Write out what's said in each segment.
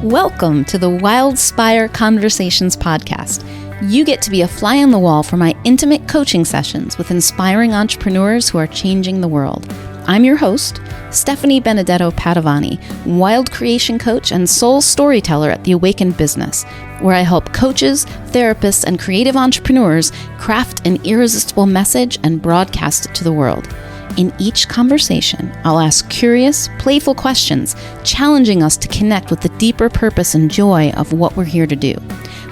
Welcome to the Wildspire Conversations podcast. You get to be a fly on the wall for my intimate coaching sessions with inspiring entrepreneurs who are changing the world. I'm your host, Stephanie Benedetto Padovani, wild creation coach and soul storyteller at The Awakened Business, where I help coaches, therapists, and creative entrepreneurs craft an irresistible message and broadcast it to the world. In each conversation, I'll ask curious, playful questions, challenging us to connect with the deeper purpose and joy of what we're here to do.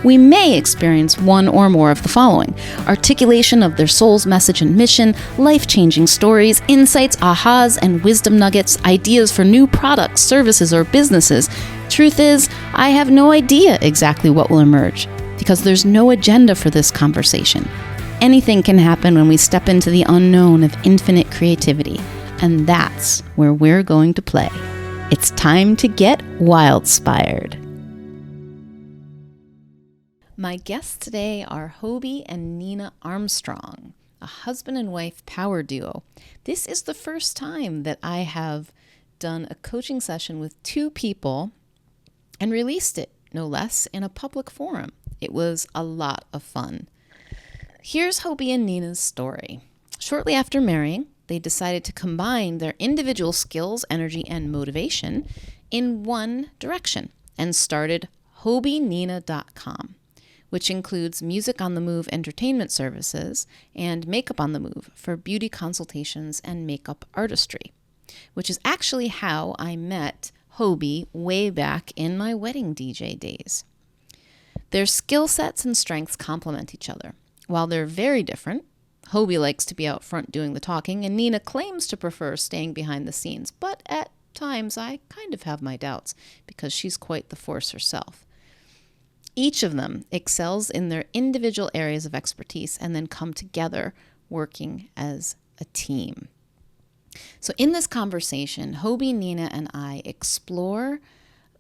We may experience one or more of the following: articulation of their soul's message and mission, life-changing stories, insights, ahas, and wisdom nuggets, ideas for new products, services, or businesses. Truth is, I have no idea exactly what will emerge, because there's no agenda for this conversation. Anything can happen when we step into the unknown of infinite creativity, and that's where we're going to play. It's time to get wild-spired. My guests today are Hobie and Nina Armstrong, a husband and wife power duo. This is the first time that I have done a coaching session with two people and released it, no less, in a public forum. It was a lot of fun. Here's Hobie and Nina's story. Shortly after marrying, they decided to combine their individual skills, energy, and motivation in one direction and started HobieNina.com, which includes music on the move entertainment services and makeup on the move for beauty consultations and makeup artistry, which is actually how I met Hobie way back in my wedding DJ days. Their skill sets and strengths complement each other. While they're very different, Hobie likes to be out front doing the talking, and Nina claims to prefer staying behind the scenes, but at times I kind of have my doubts because she's quite the force herself. Each of them excels in their individual areas of expertise and then come together working as a team. So in this conversation, Hobie, Nina, and I explore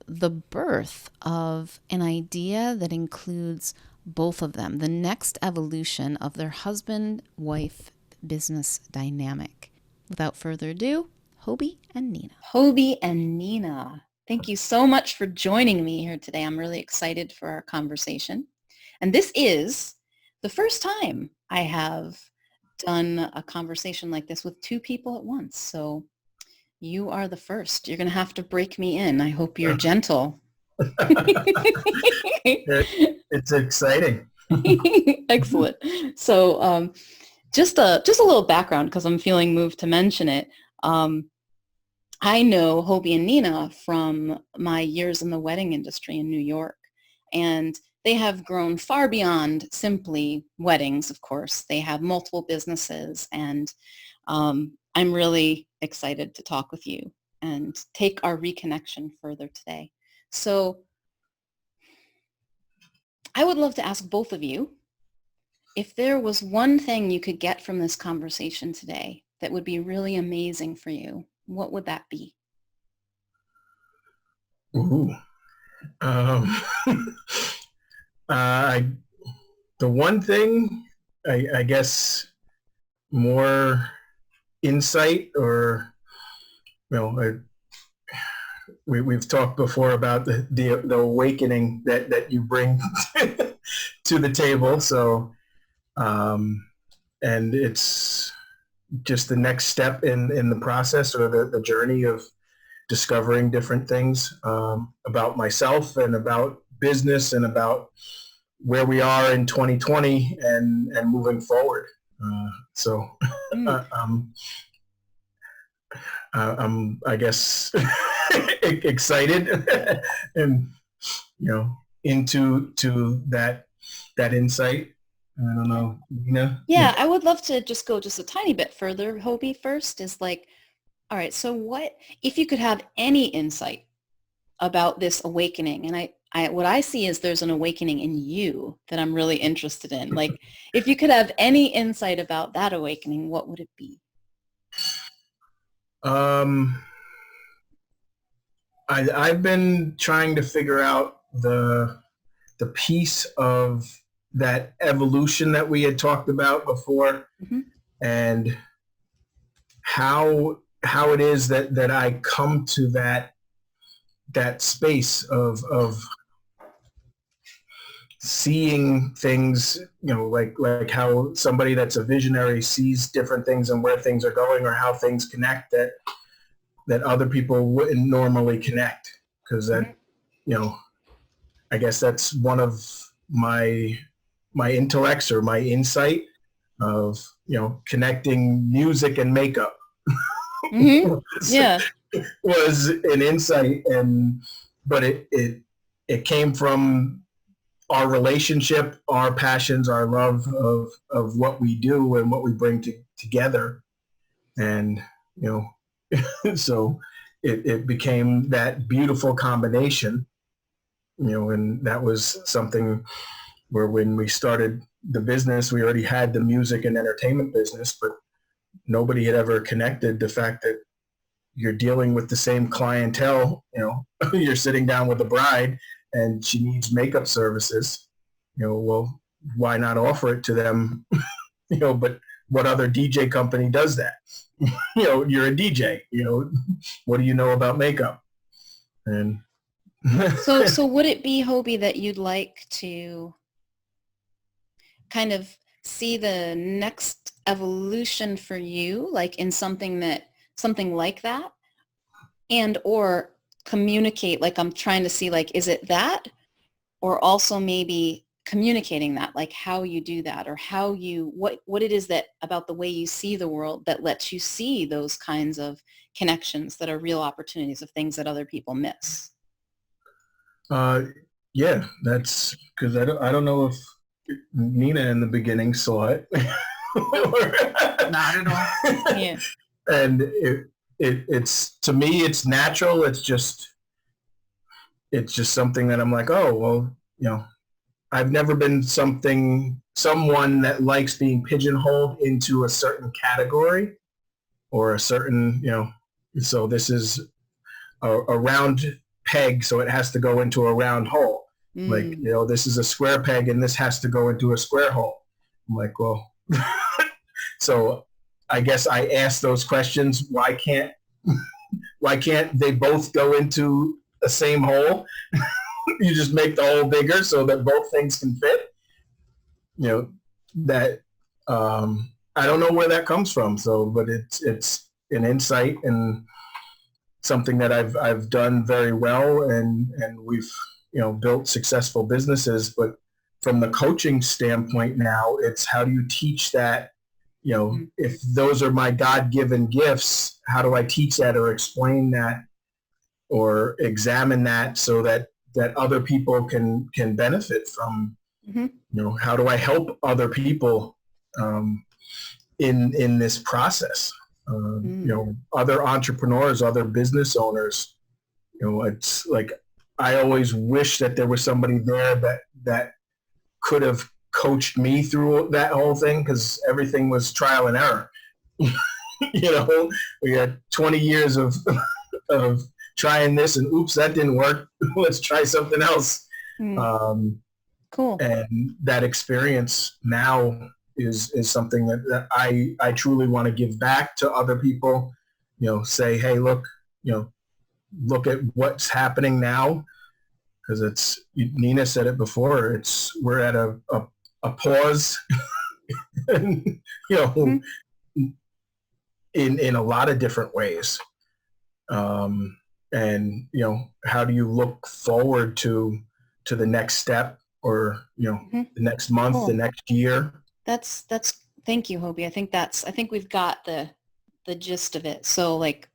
the birth of an idea that includes both of them, the next evolution of their husband-wife business dynamic. Without further ado, Hobie and Nina. Hobie and Nina, thank you so much for joining me here today. I'm really excited for our conversation. And this is the first time I have done a conversation like this with two people at once. So you are the first. You're going to have to break me in. I hope you're gentle. It's exciting. Excellent. So just a little background, because I'm feeling moved to mention it. I know Hobie and Nina from my years in the wedding industry in New York, and they have grown far beyond simply weddings, of course. They have multiple businesses, and I'm really excited to talk with you and take our reconnection further today. So I would love to ask both of you, if there was one thing you could get from this conversation today that would be really amazing for you, what would that be? Ooh. The one thing, I guess, more insight, or, we've talked before about the awakening that you bring to the table. So, and it's just the next step in the process, or the journey of discovering different things about myself and about business and about where we are in 2020 and moving forward. I'm, I guess, excited and, into that insight. I don't know, Nina? Yeah, I would love to just go just a tiny bit further, Hobie, first, is like, all right, so what, if you could have any insight about this awakening, and I what I see is there's an awakening in you that I'm really interested in. Like, if you could have any insight about that awakening, what would it be? I've been trying to figure out the piece of that evolution that we had talked about before, mm-hmm. and how it is that I come to that that space of seeing things, like how somebody that's a visionary sees different things and where things are going or how things connect that other people wouldn't normally connect. Because that, I guess that's one of my intellects or my insight of, connecting music and makeup. Mm-hmm. Yeah. Was an insight, but it came from our relationship, our passions, our love of what we do and what we bring together. And, so it became that beautiful combination, and that was something where when we started the business, we already had the music and entertainment business, but nobody had ever connected the fact that you're dealing with the same clientele. You're sitting down with a bride and she needs makeup services. Well, why not offer it to them? But what other DJ company does that? You're a DJ. What do you know about makeup? And so would it be, Hobie, that you'd like to kind of see the next evolution for you, like in something like that, and or communicate, like I'm trying to see, like, is it that, or also maybe communicating that, like how you do that, or how you, what it is that about the way you see the world that lets you see those kinds of connections that are real opportunities of things that other people miss? Yeah, that's because I don't know if Nina in the beginning saw it. Not at all. Yeah. And it's, to me, it's natural. It's just something that I'm like, oh, well, I've never been someone that likes being pigeonholed into a certain category or a certain, so this is a round peg, so it has to go into a round hole. Like, this is a square peg and this has to go into a square hole. I'm like, well, so I guess I ask those questions. Why can't they both go into the same hole? You just make the hole bigger so that both things can fit. That I don't know where that comes from. So, but it's an insight and something that I've done very well, and we've built successful businesses. But from the coaching standpoint now, it's how do you teach that? If those are my God-given gifts, how do I teach that or explain that or examine that so that other people can benefit from? How do I help other people in this process? Other entrepreneurs, other business owners. It's like I always wish that there was somebody there that could have coached me through that whole thing, because everything was trial and error. We had 20 years of trying this, and oops, that didn't work. Let's try something else. Cool. And that experience now is something that I truly want to give back to other people. Say, hey, look at what's happening now, because it's, Nina said it before, we're at a pause. And, in a lot of different ways. And how do you look forward to the next step, or the next month, Cool. the next year? That's thank you, Hobie. I think we've got the gist of it. So, like,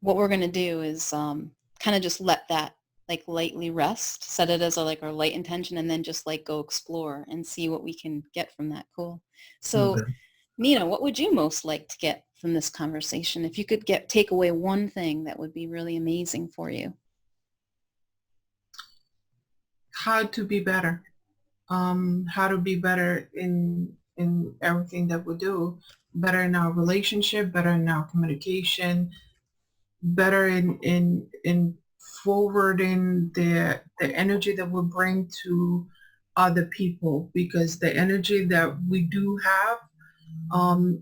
what we're going to do is kind of just let that, like, lightly rest, set it as our light intention, and then just go explore and see what we can get from that. Cool. So, Okay. Nina, what would you most like to get from this conversation? If you could take away one thing that would be really amazing for you. How to be better. How to be better in everything that we do. Better in our relationship, better in our communication, better in forwarding the energy that we bring to other people, because the energy that we do have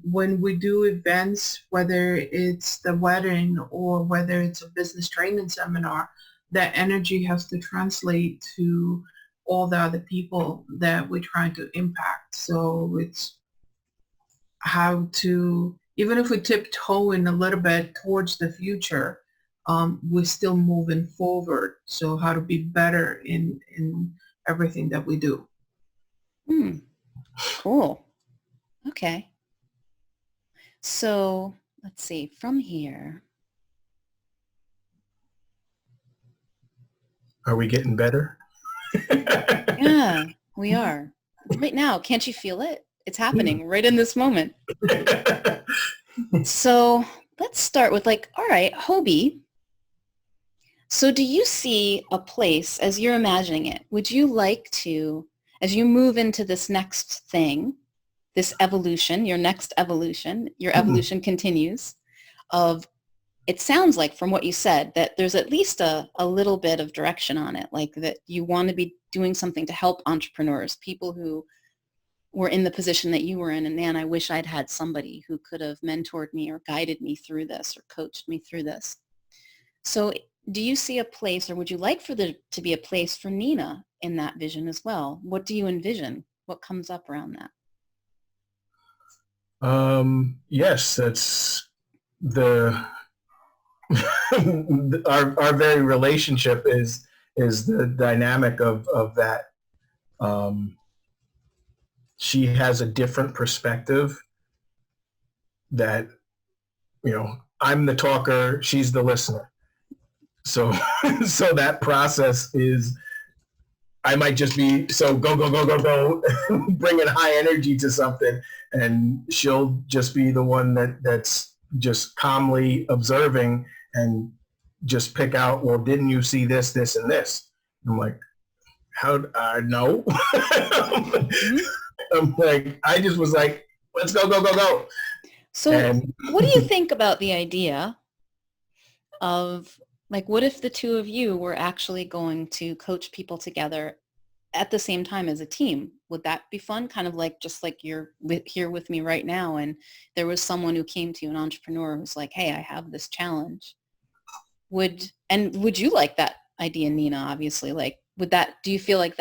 when we do events, whether it's the wedding or whether it's a business training seminar, that energy has to translate to all the other people that we're trying to impact. So it's how to, even if we tiptoe in a little bit towards the future, we're still moving forward. So how to be better in everything that we do. Cool. Okay. So let's see, from here. Are we getting better? Yeah, we are. Right now, can't you feel it? It's happening right in this moment. So let's start with like, all right, Hobie. So do you see a place as you're imagining it? Would you like to, as you move into this next thing, this evolution, your next evolution, your evolution continues of, it sounds like from what you said that there's at least a little bit of direction on it, like that you want to be doing something to help entrepreneurs, people who were in the position that you were in. And man, I wish I'd had somebody who could have mentored me or guided me through this or coached me through this. So do you see a place, or would you like for there to be a place for Nina in that vision as well? What do you envision? What comes up around that? Yes, that's the our very relationship is the dynamic of that. She has a different perspective that, I'm the talker, she's the listener. So so that process is, I might just be so go, bringing high energy to something, and she'll just be the one that's just calmly observing and just pick out, well, didn't you see this, this, and this? I'm like, how? No. I'm like, I just was like, let's go. So what do you think about the idea of, like, what if the two of you were actually going to coach people together at the same time as a team? Would that be fun? Kind of like, just like you're here with me right now, and there was someone who came to you, an entrepreneur who's like, hey, I have this challenge. Would you like that idea, Nina? Obviously, like, do you feel like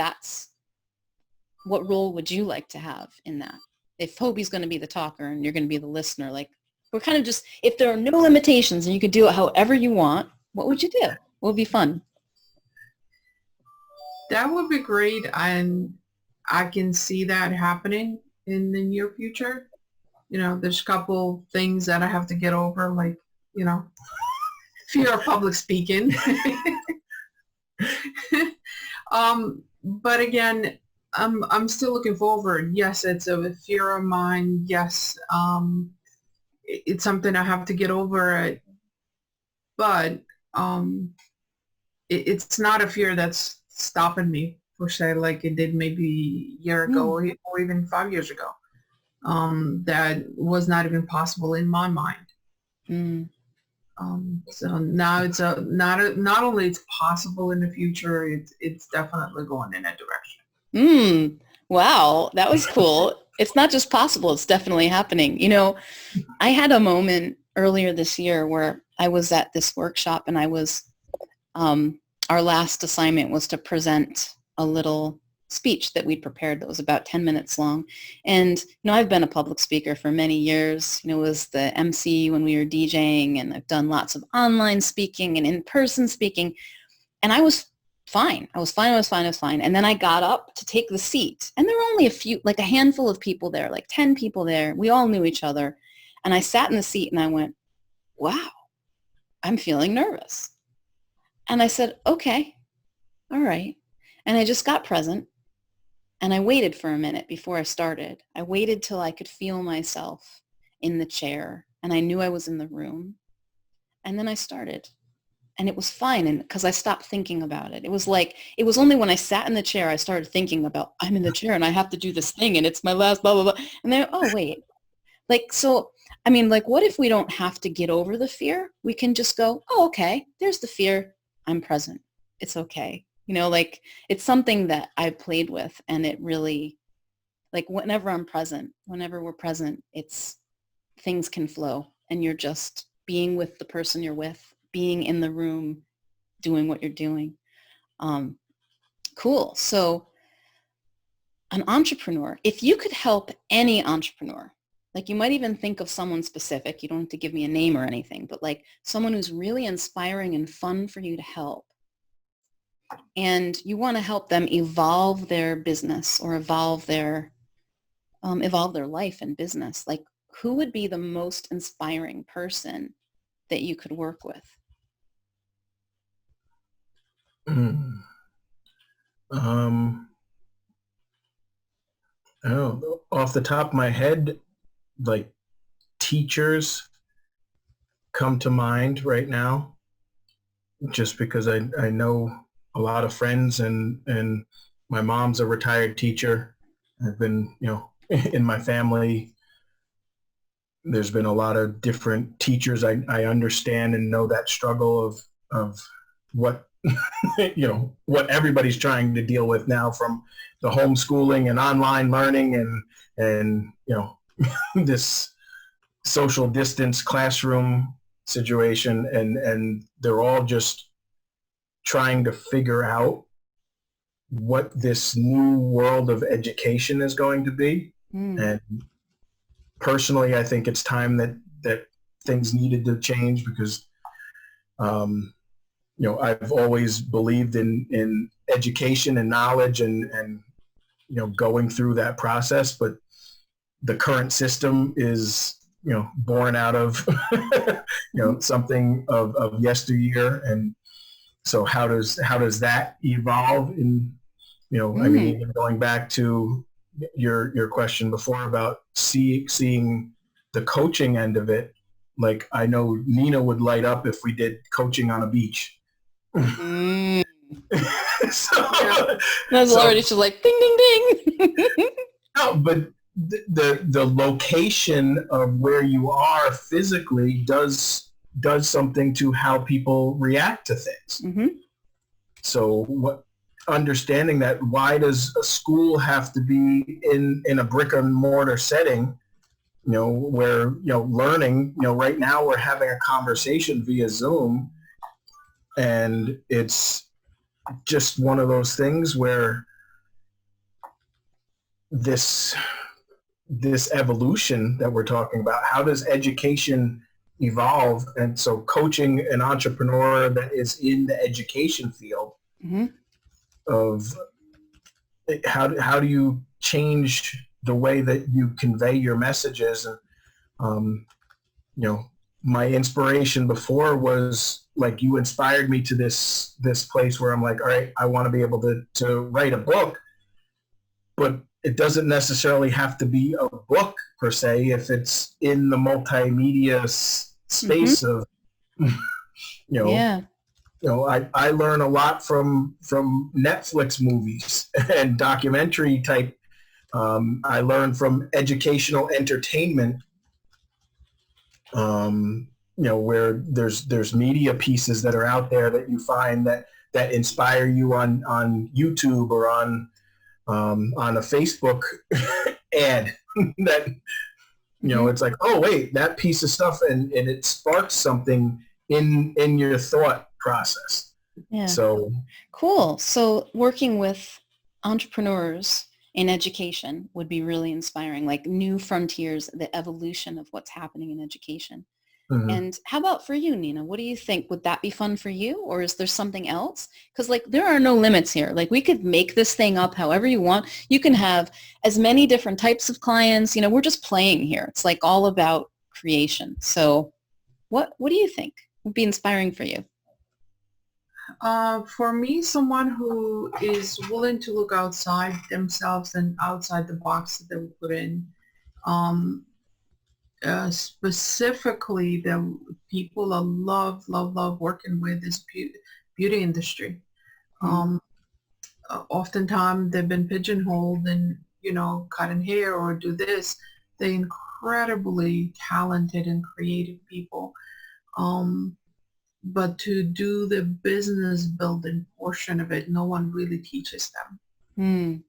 what role would you like to have in that? If Hobie's going to be the talker and you're going to be the listener, like, we're kind of just, if there are no limitations and you could do it however you want, what would you do? What would be fun? That would be great, and I can see that happening in the near future. There's a couple things that I have to get over, like, fear of public speaking. But again, I'm still looking forward. Yes, it's a fear of mine. Yes, it's something I have to get over. But it's not a fear that's stopping me, per se, like it did maybe a year ago or even 5 years ago. That was not even possible in my mind. So now it's not only it's possible in the future, it's definitely going in that direction. Wow, that was cool. It's not just possible, it's definitely happening. I had a moment earlier this year where I was at this workshop, and I was, our last assignment was to present a little speech that we'd prepared that was about 10 minutes long. And, I've been a public speaker for many years. Was the MC when we were DJing, and I've done lots of online speaking and in-person speaking. And I was fine. I was fine. And then I got up to take the seat, and there were only a handful of people there, like 10 people there. We all knew each other. And I sat in the seat and I went, wow, I'm feeling nervous. And I said, okay, all right. And I just got present, and I waited for a minute before I started. I waited till I could feel myself in the chair, and I knew I was in the room. And then I started, and it was fine. And because I stopped thinking about it, it was only when I sat in the chair, I started thinking about, I'm in the chair and I have to do this thing, and it's my last blah, blah, blah. And then, oh, wait. What if we don't have to get over the fear? We can just go, oh, okay, there's the fear. I'm present. It's okay. It's something that I've played with, and it really, whenever we're present, it's, things can flow, and you're just being with the person you're with, being in the room, doing what you're doing. Cool. So an entrepreneur, if you could help any entrepreneur, like you might even think of someone specific, you don't have to give me a name or anything, but like someone who's really inspiring and fun for you to help, and you want to help them evolve their business or evolve their life and business, like who would be the most inspiring person that you could work with? Mm. Oh, off the top of my head, like teachers come to mind right now, just because I know a lot of friends, and my mom's a retired teacher. I've been, in my family, there's been a lot of different teachers. I understand and know that struggle of what, what everybody's trying to deal with now, from the homeschooling and online learning and this social distance classroom situation, and they're all just trying to figure out what this new world of education is going to be. And personally, I think it's time that things needed to change, because I've always believed in education and knowledge and going through that process, but the current system is born out of something of yesteryear. And so how does that evolve? In I mean, even going back to your question before about seeing the coaching end of it, like I know Nina would light up if we did coaching on a beach. That's already just like ding ding ding. No, but the location of where you are physically does something to how people react to things. Mm-hmm. So understanding that, why does a school have to be in a brick and mortar setting, where learning, right now we're having a conversation via Zoom, and it's just one of those things where this evolution that we're talking about, how does education evolve? And so coaching an entrepreneur that is in the education field, of how do you change the way that you convey your messages? And my inspiration before was like, you inspired me to this place where I'm like, all right, I want to be able to write a book, but it doesn't necessarily have to be a book per se if it's in the multimedia space of, I learn a lot from Netflix movies and documentary type. I learn from educational entertainment, where there's media pieces that are out there that you find that inspire you on YouTube or on a Facebook ad that, it's like, oh wait, that piece of stuff, and it sparks something in your thought process. Yeah. So cool. So working with entrepreneurs in education would be really inspiring, like new frontiers, the evolution of what's happening in education. Mm-hmm. And how about for you, Nina? What do you think? Would that be fun for you? Or is there something else? Because like there are no limits here. Like we could make this thing up however you want. You can have as many different types of clients. We're just playing here. It's like all about creation. So what do you think would be inspiring for you? For me, someone who is willing to look outside themselves and outside the box that they were put in. Specifically, the people I love working with is beauty industry. Oftentimes they've been pigeonholed and, cutting hair or do this. They're incredibly talented and creative people. But to do the business building portion of it, no one really teaches them.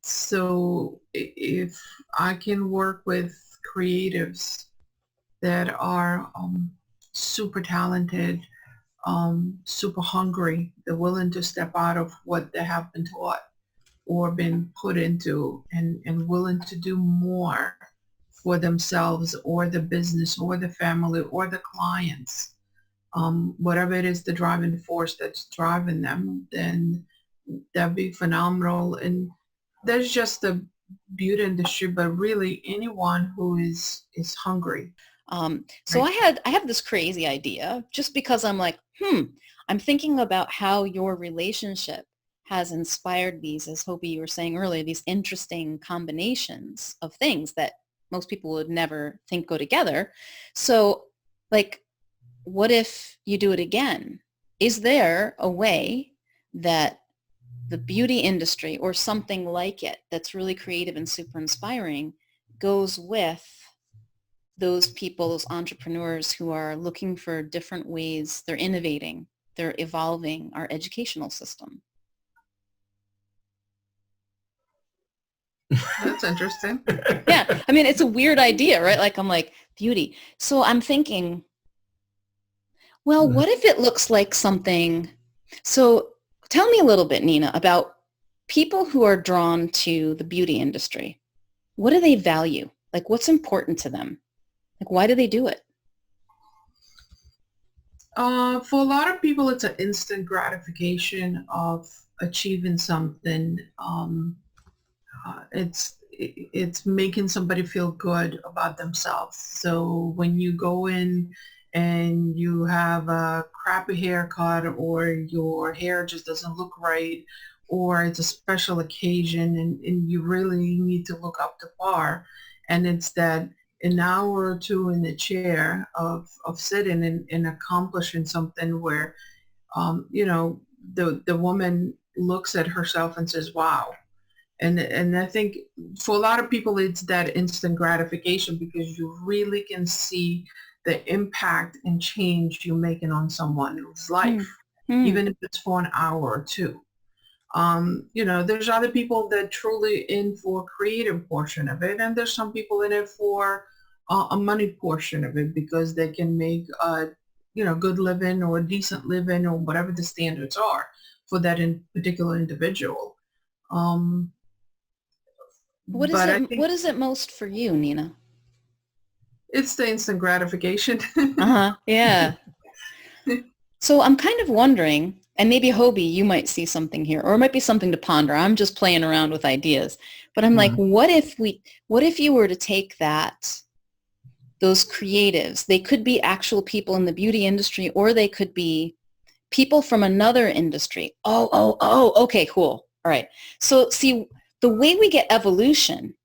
So if I can work with creatives that are super talented, super hungry. They're willing to step out of what they have been taught or been put into, and willing to do more for themselves or the business or the family or the clients. Whatever it is, the driving force that's driving them, then that'd be phenomenal. And there's just the beauty industry, but really anyone who is hungry. So Right. I have this crazy idea just because I'm like, I'm thinking about how your relationship has inspired these, as Hobie you were saying earlier, these interesting combinations of things that most people would never think go together. So like, what if you do it again? Is there a way that the beauty industry or something like it that's really creative and super inspiring goes with those people, those entrepreneurs who are looking for different ways, they're innovating, they're evolving our educational system? That's interesting. Yeah, I mean, it's a weird idea, right? Like, I'm like, beauty. So I'm thinking, well, what if it looks like something? So tell me a little bit, Nina, about people who are drawn to the beauty industry. What do they value? Like, what's important to them? Like, why do they do it? For a lot of people, it's an instant gratification of achieving something. It's making somebody feel good about themselves. So when you go in and you have a crappy haircut, or your hair just doesn't look right, or it's a special occasion, and you really need to look up to par, and it's that an hour or two in the chair of sitting and accomplishing something where, the woman looks at herself and says, wow. And I think for a lot of people, it's that instant gratification because you really can see the impact and change you're making on someone's life, Hmm. Hmm. even if it's for an hour or two. There's other people that truly in for creative portion of it, and there's some people in it for a money portion of it because they can make good living or decent living or whatever the standards are for that in particular individual. Um, but I think What is it most for you, Nina? it's the instant gratification. Uh-huh. Yeah. So I'm kind of wondering, and maybe Hobie, you might see something here, or it might be something to ponder. I'm just playing around with ideas. But I'm like, Mhm. what if you were to take those creatives, they could be actual people in the beauty industry, or they could be people from another industry. Okay, cool. All right. So see, the way we get evolution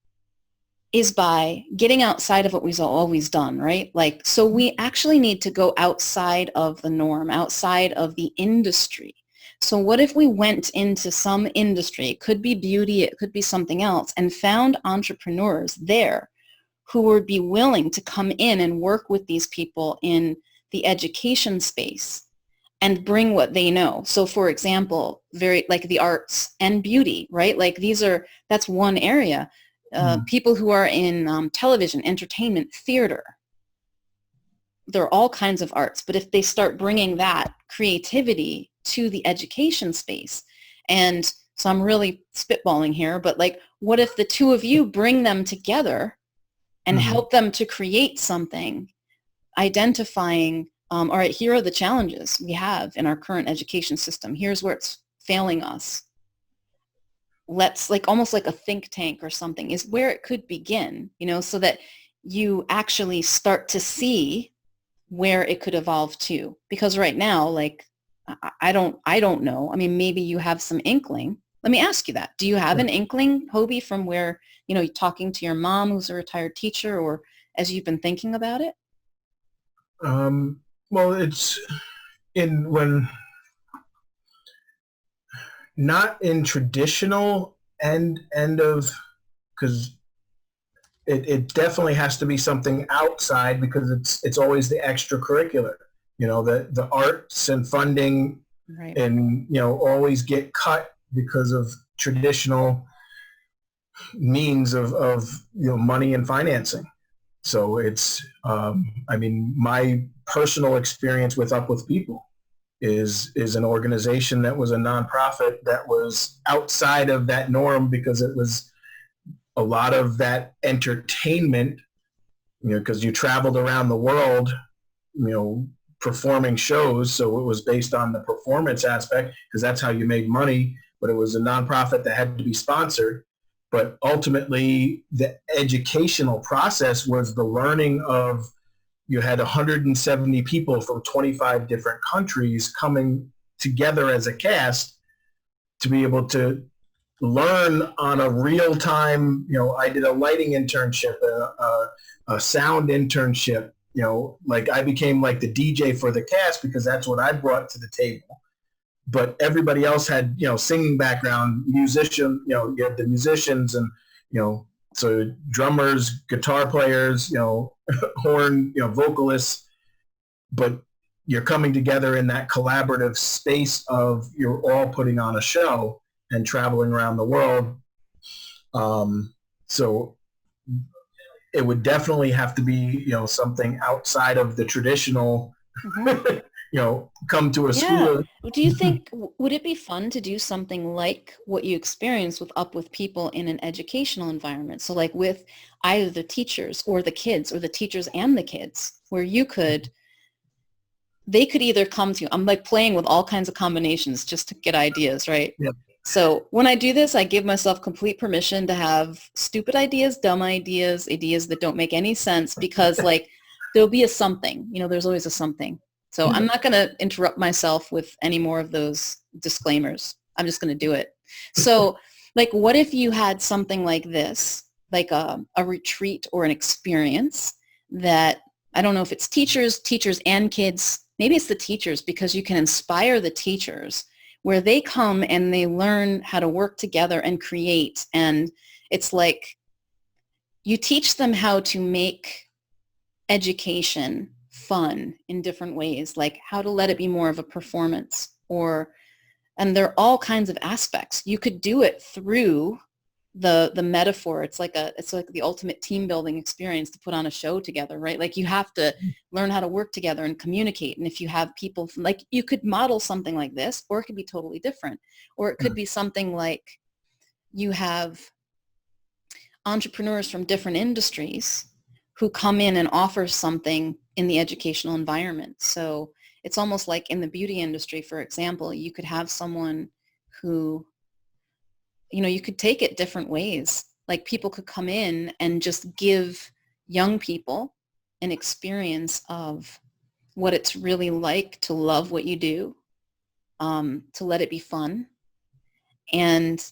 is by getting outside of what we've always done, right? Like, so we actually need to go outside of the norm, outside of the industry. So what if we went into some industry, it could be beauty, it could be something else, and found entrepreneurs there who would be willing to come in and work with these people in the education space and bring what they know. So for example, very like the arts and beauty, right? Like that's one area. Mhm. People who are in television, entertainment, theater, there are all kinds of arts. But if they start bringing that creativity to the education space, and so I'm really spitballing here, but like, what if the two of you bring them together and Mhm. help them to create something, identifying, all right, here are the challenges we have in our current education system. Here's where it's failing us. Let's, like, almost like a think tank or something is where it could begin, so that you actually start to see where it could evolve to. Because right now, like, I don't know. I mean, maybe you have some inkling. Let me ask you that. Do you have an Sure. inkling, Hobie, from where, talking to your mom who's a retired teacher, or as you've been thinking about it? Well, it's in when not in traditional end of, because it definitely has to be something outside because it's always the extracurricular, the arts and funding, Right. and always get cut because of traditional means of money and financing. So it's I mean, my personal experience with Up With People is an organization that was a nonprofit that was outside of that norm because it was a lot of that entertainment, because you traveled around the world, performing shows. So it was based on the performance aspect because that's how you made money, but it was a nonprofit that had to be sponsored. But ultimately, the educational process was the learning of, you had 170 people from 25 different countries coming together as a cast to be able to learn on a real time. I did a lighting internship, a sound internship, like I became like the DJ for the cast because that's what I brought to the table. But everybody else had, singing background, musician, you had the musicians and, so drummers, guitar players, horn, vocalists, but you're coming together in that collaborative space of you're all putting on a show and traveling around the world. So it would definitely have to be, something outside of the traditional, come to a school. Do you think, would it be fun to do something like what you experienced with Up With People in an educational environment? So like with either the teachers or the kids or the teachers and the kids, where they could either come to you. I'm like playing with all kinds of combinations just to get ideas, right? Yeah. So when I do this, I give myself complete permission to have stupid ideas, dumb ideas, ideas that don't make any sense, because like there'll be a something, there's always a something. So I'm not going to interrupt myself with any more of those disclaimers. I'm just going to do it. So like, what if you had something like this, like a retreat or an experience that, I don't know if it's teachers and kids, maybe it's the teachers, because you can inspire the teachers where they come and they learn how to work together and create. And it's like you teach them how to make education fun in different ways, like how to let it be more of a performance, and there are all kinds of aspects. You could do it through the metaphor. It's like the ultimate team building experience to put on a show together, right? Like you have to learn how to work together and communicate. And if you have people like, you could model something like this, or it could be totally different, or it could be something like you have entrepreneurs from different industries who come in and offer something in the educational environment. So it's almost like in the beauty industry, for example, you could have someone who, you could take it different ways. Like people could come in and just give young people an experience of what it's really like to love what you do, to let it be fun. And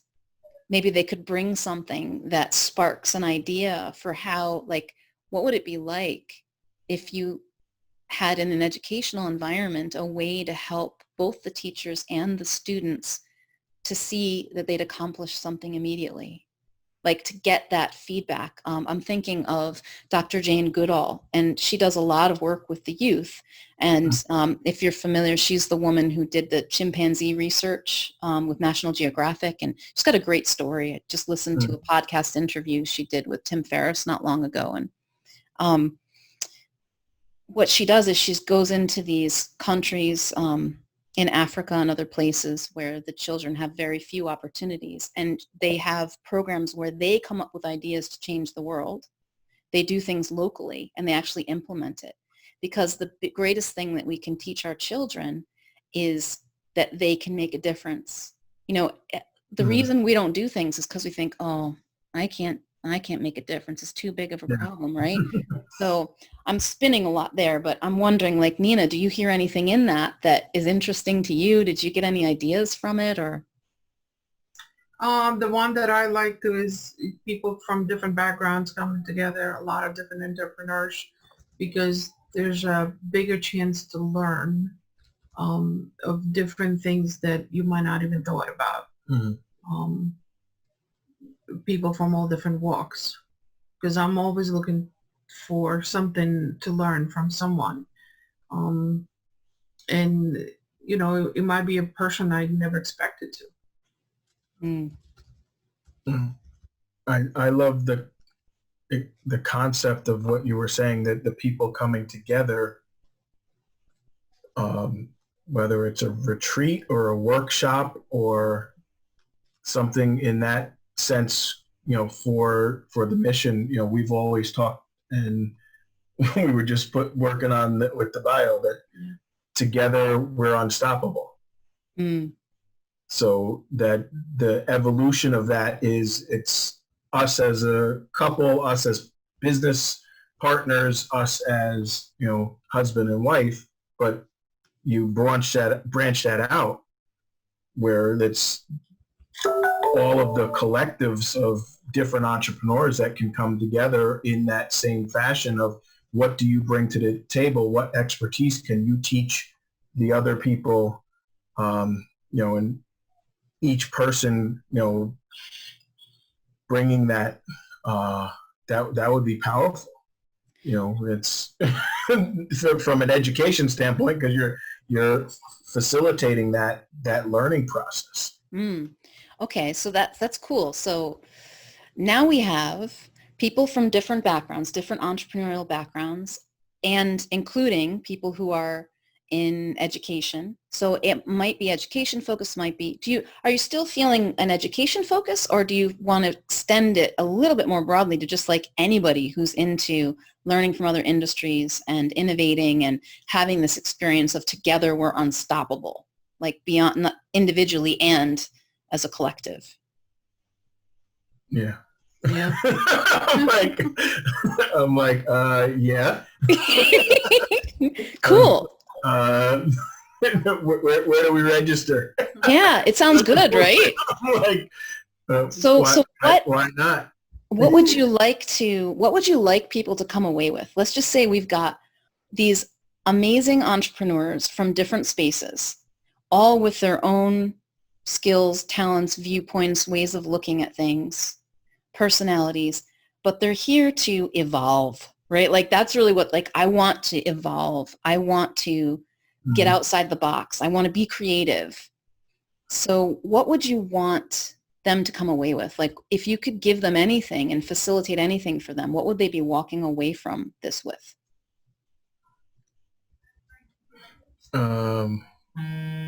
maybe they could bring something that sparks an idea for how, like, what would it be like if you had in an educational environment a way to help both the teachers and the students to see that they'd accomplish something immediately, like to get that feedback. I'm thinking of Dr. Jane Goodall, and she does a lot of work with the youth. And if you're familiar, she's the woman who did the chimpanzee research with National Geographic, and she's got a great story. I just listened to a podcast interview she did with Tim Ferriss not long ago. And what she does is she goes into these countries in Africa and other places where the children have very few opportunities, and they have programs where they come up with ideas to change the world. They do things locally and they actually implement it, because the greatest thing that we can teach our children is that they can make a difference. The reason we don't do things is because we think, oh, I can't make a difference. It's too big of a problem, right? So I'm spinning a lot there, but I'm wondering, like, Nina, do you hear anything in that is interesting to you? Did you get any ideas from it, or? The one that I like to is people from different backgrounds coming together, a lot of different entrepreneurs, because there's a bigger chance to learn of different things that you might not even thought about. People from all different walks, because I'm always looking for something to learn from someone. And, it might be a person I never expected to. I love the concept of what you were saying, that the people coming together whether it's a retreat or a workshop or something in that sense, for the mission, we've always talked, and we were just working on with the bio that together we're unstoppable. Mm. So that the evolution of that is, it's us as a couple, us as business partners, us as, husband and wife, but you branch that out where it's all of the collectives of different entrepreneurs that can come together in that same fashion of what do you bring to the table? What expertise can you teach the other people? And each person, bringing that, that would be powerful. It's from an education standpoint, because you're facilitating that learning process. Mm. Okay, so that's cool. So now we have people from different backgrounds, different entrepreneurial backgrounds, and including people who are in education. So it might be education focused, are you still feeling an education focus, or do you want to extend it a little bit more broadly to just like anybody who's into learning from other industries and innovating and having this experience of together we're unstoppable, like beyond, not individually and as a collective? Yeah. Yeah. I'm like, yeah. Cool. Where do we register? Yeah, it sounds good, right? Like, so why not? What would you like people to come away with? Let's just say we've got these amazing entrepreneurs from different spaces, all with their own skills, talents, viewpoints, ways of looking at things, personalities, but they're here to evolve, right? Like that's really what, like, I want to evolve. I want to get outside the box. I want to be creative. So what would you want them to come away with? Like if you could give them anything and facilitate anything for them, what would they be walking away from this with?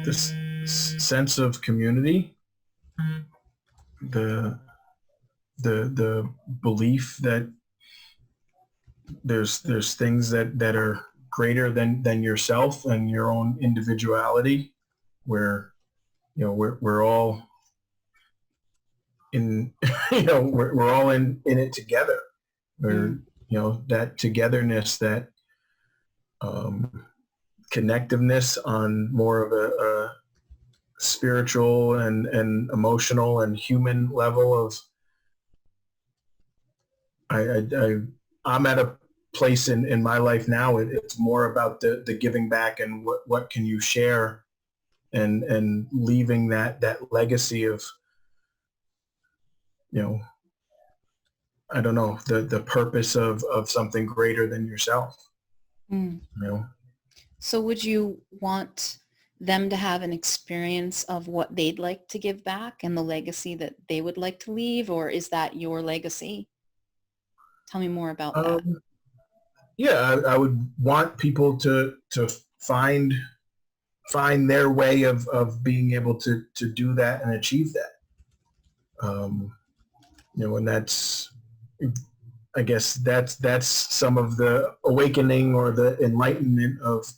This sense of community, the belief that there's things that are greater than yourself and your own individuality, where we're all in we're all in it together, where that togetherness, that connectiveness on more of a spiritual and emotional and human level of I'm at a place in my life now. It's more about the giving back and what can you share, and leaving that legacy of, I don't know, the purpose of something greater than yourself. So would you want them to have an experience of what they'd like to give back and the legacy that they would like to leave, or is that your legacy? Tell me more about that. Yeah, I would want people to find their way of being able to do that and achieve that. And that's, I guess that's some of the awakening or the enlightenment of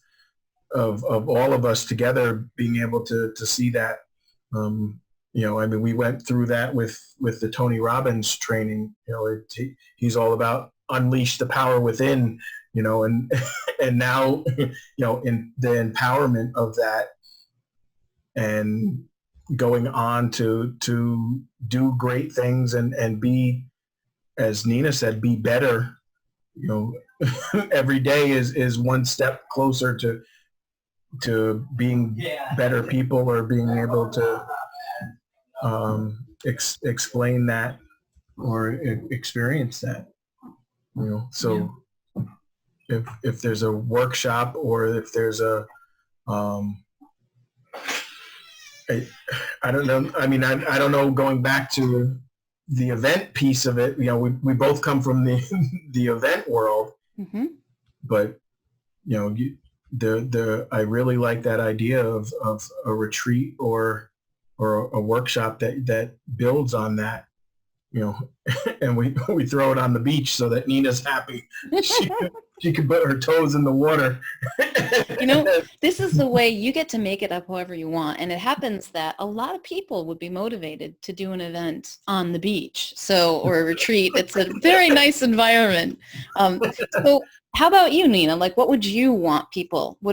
all of us together, being able to see that. We went through that with the Tony Robbins training. He's all about unleash the power within, and now, in the empowerment of that, and going on to do great things and be, as Nina said, be better. Every day is one step closer to being better people, or being able to explain that or experience that. So if there's a workshop, or if there's a I don't know. I mean, I don't know, going back to the event piece of it, we both come from the event world, but I really like that idea of a retreat or a workshop that builds on that, and we throw it on the beach so that Nina's happy. She can put her toes in the water. This is the way you get to make it up however you want. And it happens that a lot of people would be motivated to do an event on the beach, or a retreat. It's a very nice environment. So how about you, Nina? Like, what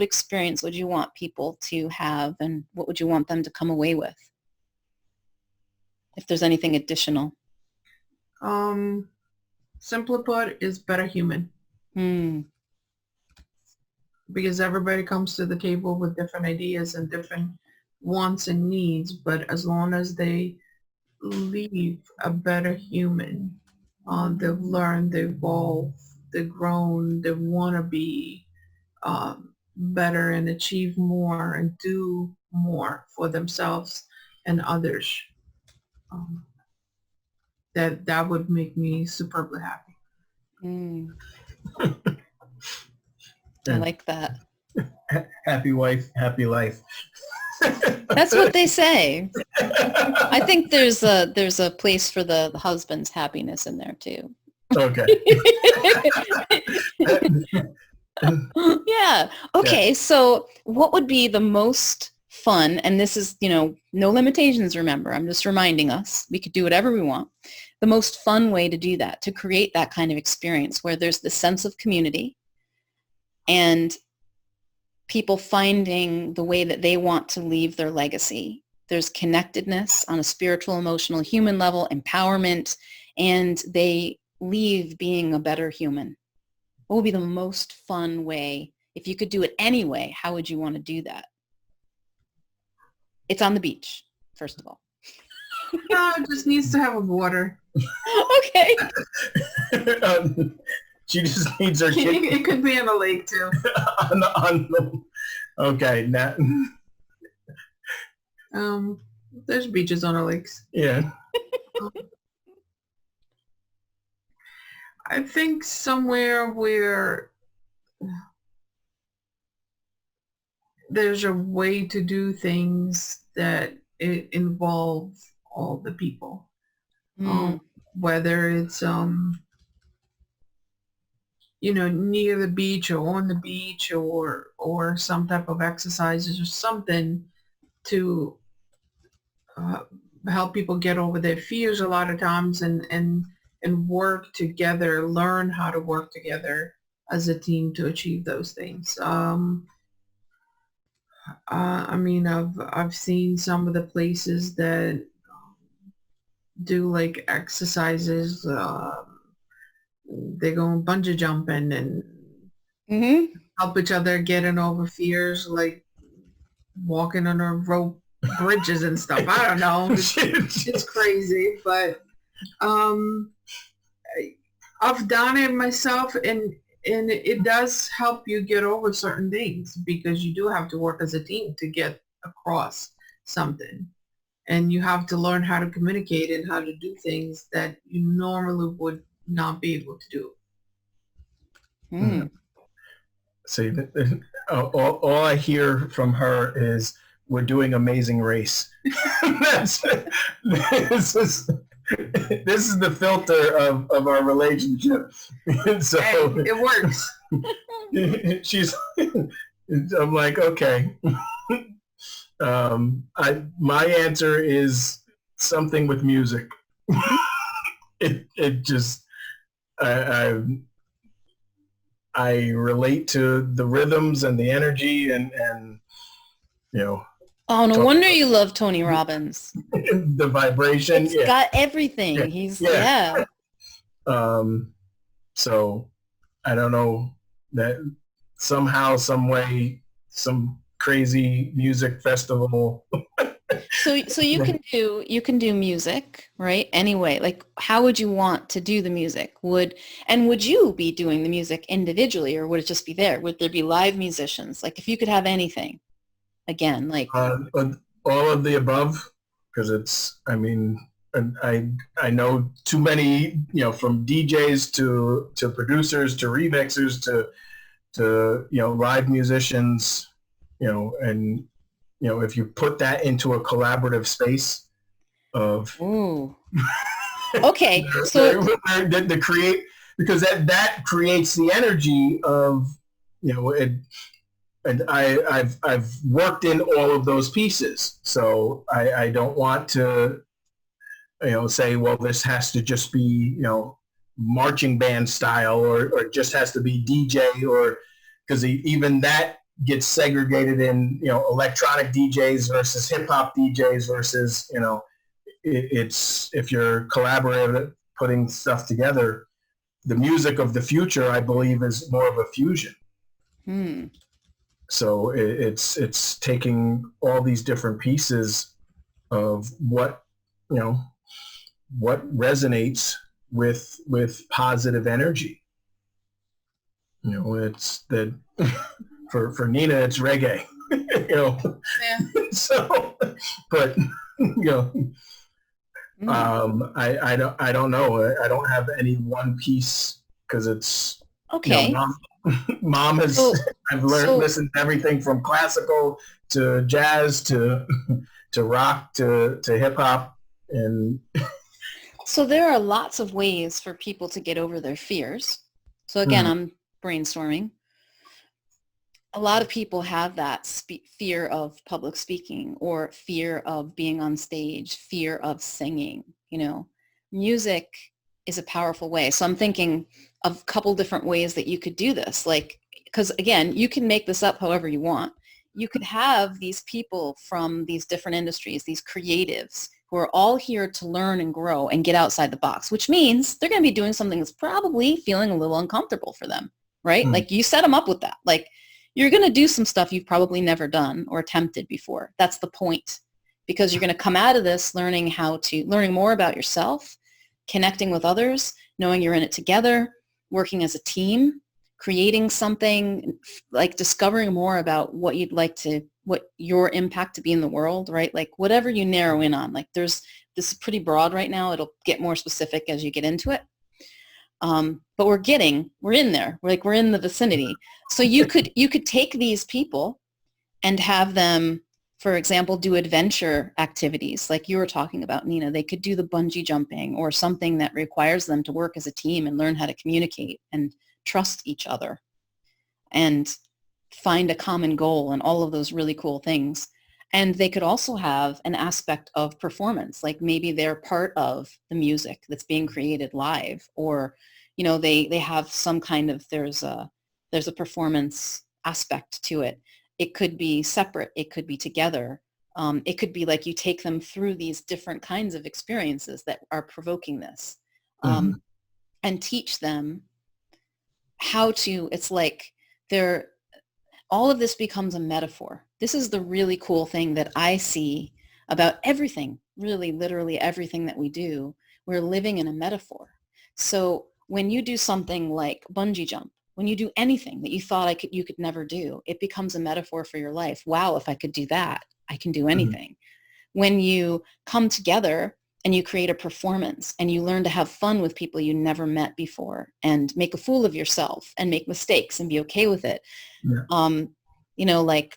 experience would you want people to have, and what would you want them to come away with? If there's anything additional. Simply put, is better human. Because everybody comes to the table with different ideas and different wants and needs, but as long as they leave a better human, they've learned, they've evolved, they've grown, they want to be better and achieve more and do more for themselves and others. That would make me superbly happy. I like that. Happy wife, happy life. That's what they say. I think there's a place for the husband's happiness in there too. Okay. Yeah. Okay. Yeah. So what would be the most fun, and this is, no limitations, remember, I'm just reminding us, we could do whatever we want. The most fun way to do that, to create that kind of experience where there's the sense of community and people finding the way that they want to leave their legacy. There's connectedness on a spiritual, emotional, human level, empowerment, and they leave being a better human. What would be the most fun way? If you could do it anyway, how would you want to do that? It's on the beach, first of all. No, it just needs to have a water. Okay. She just needs her kid. It could be in a lake too. Okay. Now. There's beaches on our lakes. Yeah. I think somewhere where there's a way to do things that it involves all the people. Whether it's near the beach or on the beach or some type of exercises or something to help people get over their fears a lot of times and work together, learn how to work together as a team to achieve those things. I've seen some of the places that do like exercises. They go bungee jumping and help each other getting over fears, like walking on a rope bridges and stuff. I don't know. It's crazy, but I've done it myself, and it does help you get over certain things because you do have to work as a team to get across something. And you have to learn how to communicate and how to do things that you normally would not be able to do. See, all I hear from her is, we're doing Amazing Race. This is the filter of our relationship. So hey, it works. I'm like, okay. My answer is something with music. It just, I relate to the rhythms and the energy and Oh, no wonder you love Tony Robbins. The vibration. It's got everything. Yeah. He's So I don't know, that somehow, some way, some crazy music festival. So you can do music, right? Anyway, like, how would you want to do the music? Would you be doing the music individually, or would it just be there? Would there be live musicians? Like, if you could have anything, again, like all of the above, because I know too many, from DJs to producers to remixers to, live musicians, and, if you put that into a collaborative space of Ooh. Okay. So the create, because that creates the energy of, it, and I've worked in all of those pieces. So I don't want to, say, well, this has to just be, marching band style, or just has to be DJ, or because even that gets segregated in, electronic DJs versus hip hop DJs versus, it's, if you're collaborating, putting stuff together, the music of the future, I believe, is more of a fusion. So it's taking all these different pieces of what, what resonates with positive energy. It's that for Nina, it's reggae. Yeah. So, but I don't know. I don't have any one piece, because it's okay. Mom has. I've listened to everything from classical to jazz to rock to hip hop, and so there are lots of ways for people to get over their fears. So again, I'm brainstorming. A lot of people have that fear of public speaking, or fear of being on stage, fear of singing. Music is a powerful way. So I'm thinking of a couple different ways that you could do this. Like, because again, you can make this up however you want. You could have these people from these different industries, these creatives, who are all here to learn and grow and get outside the box, which means they're going to be doing something that's probably feeling a little uncomfortable for them, right? Like, you set them up with that. Like, you're going to do some stuff you've probably never done or attempted before. That's the point, because you're going to come out of this learning more about yourself, connecting with others, knowing you're in it together, working as a team, creating something, like discovering more about what your impact to be in the world, right? Like, whatever you narrow in on, like, this is pretty broad right now. It'll get more specific as you get into it. But we're in there. We're in the vicinity. So you could take these people and have them, for example, do adventure activities like you were talking about, Nina. They could do the bungee jumping, or something that requires them to work as a team and learn how to communicate and trust each other and find a common goal, and all of those really cool things. And they could also have an aspect of performance, like maybe they're part of the music that's being created live, or they have some kind of, there's a performance aspect to it. It could be separate, it could be together. It could be like you take them through these different kinds of experiences that are provoking this, and teach them how to, it's like all of this becomes a metaphor. This is the really cool thing that I see about everything, really literally everything that we do. We're living in a metaphor. So when you do something like bungee jump, when you do anything that you thought you could never do, it becomes a metaphor for your life. Wow, if I could do that, I can do anything. When you come together and you create a performance and you learn to have fun with people you never met before, and make a fool of yourself and make mistakes and be okay with it. Like,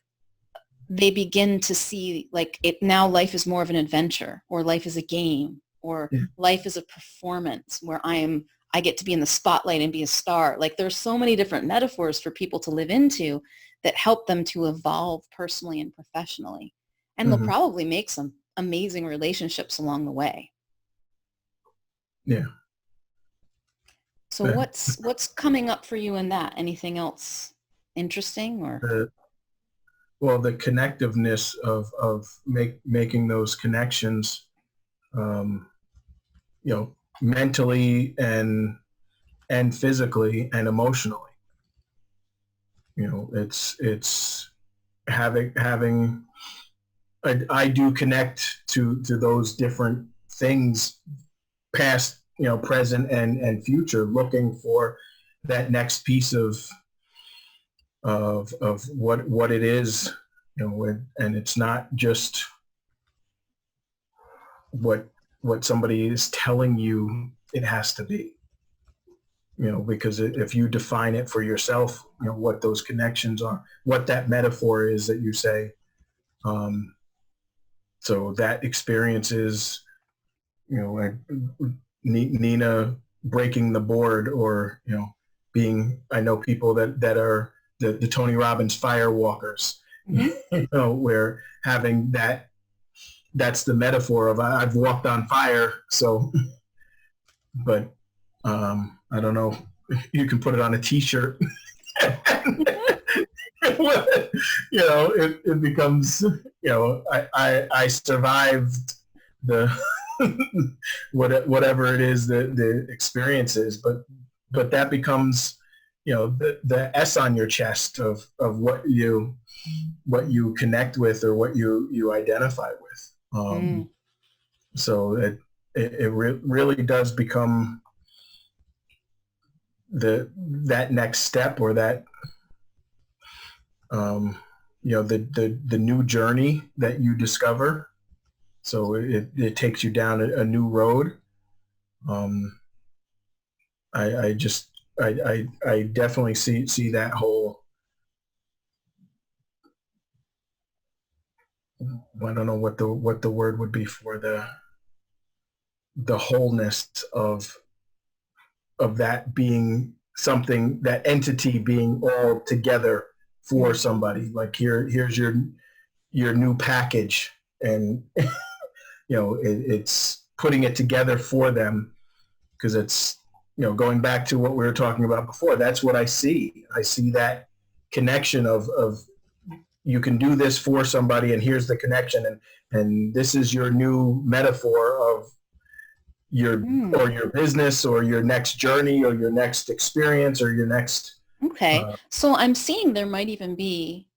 they begin to see, like, it now, life is more of an adventure, or life is a game, or life is a performance where I get to be in the spotlight and be a star. Like, there's so many different metaphors for people to live into that help them to evolve personally and professionally. And they'll probably make some amazing relationships along the way. Yeah. So what's coming up for you in that? Anything else interesting, or? The connectiveness of making those connections, mentally and physically and emotionally. It's having I do connect to those different things, past, present and future, looking for that next piece of what it is, and it's not just what somebody is telling you it has to be. because if you define it for yourself, what those connections are, what that metaphor is that you say. So that experience is, like Nina breaking the board, or, I know people that are the Tony Robbins fire walkers, where having that's the metaphor of I've walked on fire. So, but I don't know, you can put it on a t-shirt. It becomes, I survived the whatever it is that the experience is, but that becomes, the S on your chest of what you connect with, or what you identify with. So it really does become that next step, or that the new journey that you discover. So it takes you down a new road. I definitely see that whole, I don't know what the word would be for the wholeness of that being something, that entity being all together for somebody. Like here's your new package, and it's putting it together for them, because it's, going back to what we were talking about before. That's what I see. I see that connection of you can do this for somebody, and here's the connection, and this is your new metaphor of or your business, or your next journey, or your next experience, or your next. Okay. So I'm seeing there might even be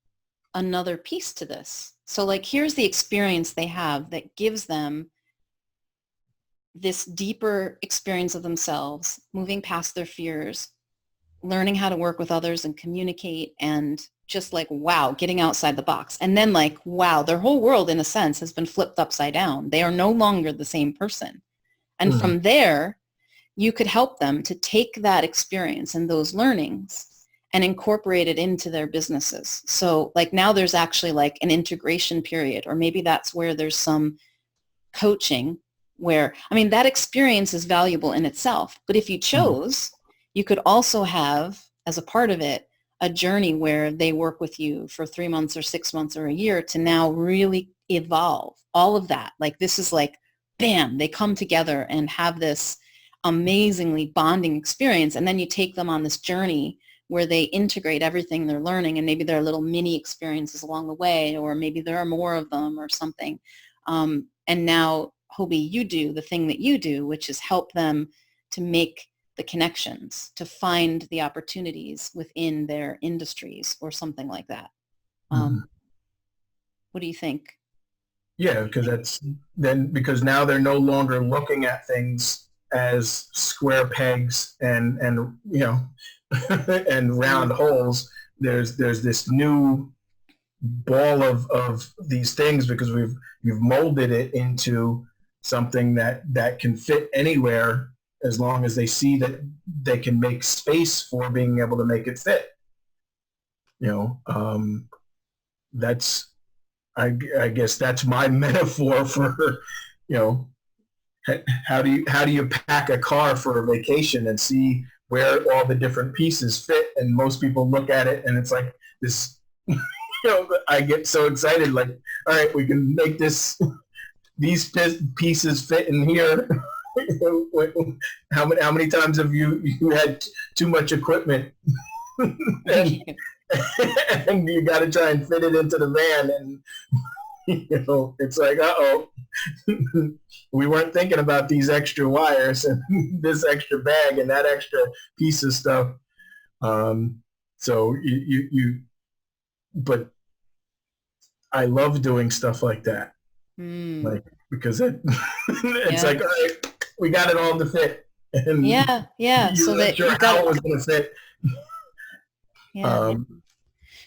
another piece to this. So like, here's the experience they have that gives them this deeper experience of themselves, moving past their fears, learning how to work with others and communicate, and just like, wow, getting outside the box. And then like, wow, their whole world in a sense has been flipped upside down. They are no longer the same person. And from there, you could help them to take that experience and those learnings and incorporate it into their businesses. So like now there's actually like an integration period, or maybe that's where there's some coaching where, I mean, that experience is valuable in itself. But if you chose, you could also have, as a part of it, a journey where they work with you for 3 months or 6 months or a year to now really evolve all of that. Like this is like, bam, they come together and have this amazingly bonding experience. And then you take them on this journey where they integrate everything they're learning, and maybe there are little mini experiences along the way, or maybe there are more of them or something. And now, Hobie, you do the thing that you do, which is help them to make the connections, to find the opportunities within their industries or something like that. What do you think? Yeah, because now they're no longer looking at things as square pegs and and round holes. There's this new ball of these things, because you've molded it into something that can fit anywhere, as long as they see that they can make space for being able to make it fit. That's, I guess that's my metaphor for, how do you pack a car for a vacation and see where all the different pieces fit? And most people look at it and it's like this, I get so excited, like, all right, we can make these pieces fit in here. How many times have you had too much equipment? And you got to try and fit it into the van, and it's like, we weren't thinking about these extra wires and this extra bag and that extra piece of stuff. So but I love doing stuff like that, like, because it's like, all right, we got it all to fit. And so that sure how it was going to fit.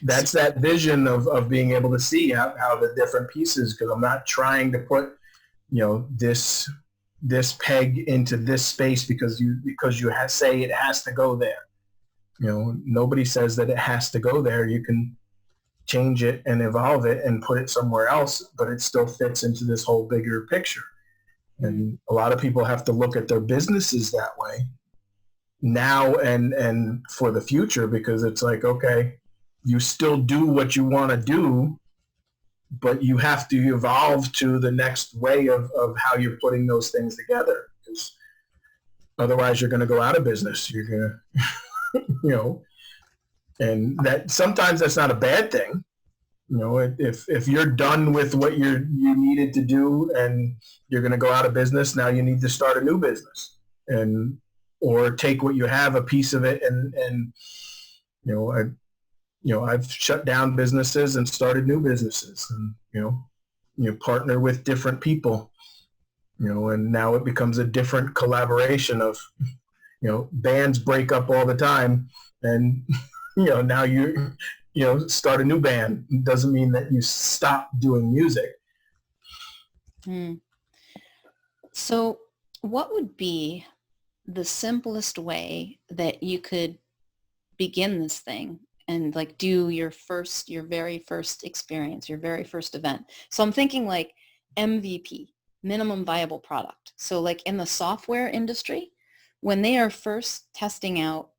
That's that vision of being able to see how the different pieces, because I'm not trying to put, this this peg into this space because you say it has to go there. Nobody says that it has to go there. You can change it and evolve it and put it somewhere else, but it still fits into this whole bigger picture. And a lot of people have to look at their businesses that way now and for the future, because it's like, okay, you still do what you want to do, but you have to evolve to the next way of how you're putting those things together. Because otherwise you're going to go out of business. You're going to, and that sometimes that's not a bad thing. If you're done with what you needed to do and you're going to go out of business, now you need to start a new business or take what you have, a piece of it. And I've shut down businesses and started new businesses, and, you partner with different people, and now it becomes a different collaboration of, bands break up all the time, and, now you start a new band. It doesn't mean that you stop doing music. So what would be the simplest way that you could begin this thing and like do your very first experience, your very first event? So I'm thinking like MVP, minimum viable product. So like in the software industry, when they are first testing out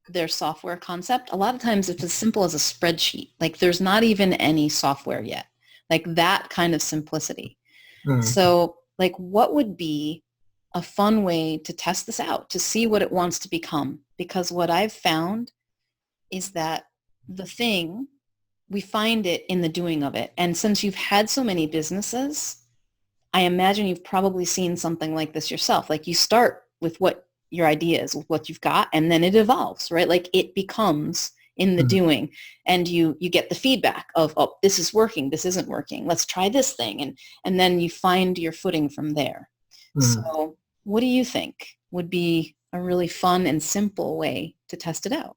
their software concept, a lot of times it's as simple as a spreadsheet. Like there's not even any software yet, like that kind of simplicity. So like what would be a fun way to test this out, to see what it wants to become? Because what I've found is that we find it in the doing of it. And since you've had so many businesses, I imagine you've probably seen something like this yourself. Like you start with what your idea is, with what you've got, and then it evolves, right? Like it becomes in the doing, and you get the feedback of, oh, this is working, this isn't working, let's try this thing. And then you find your footing from there. So what do you think would be a really fun and simple way to test it out?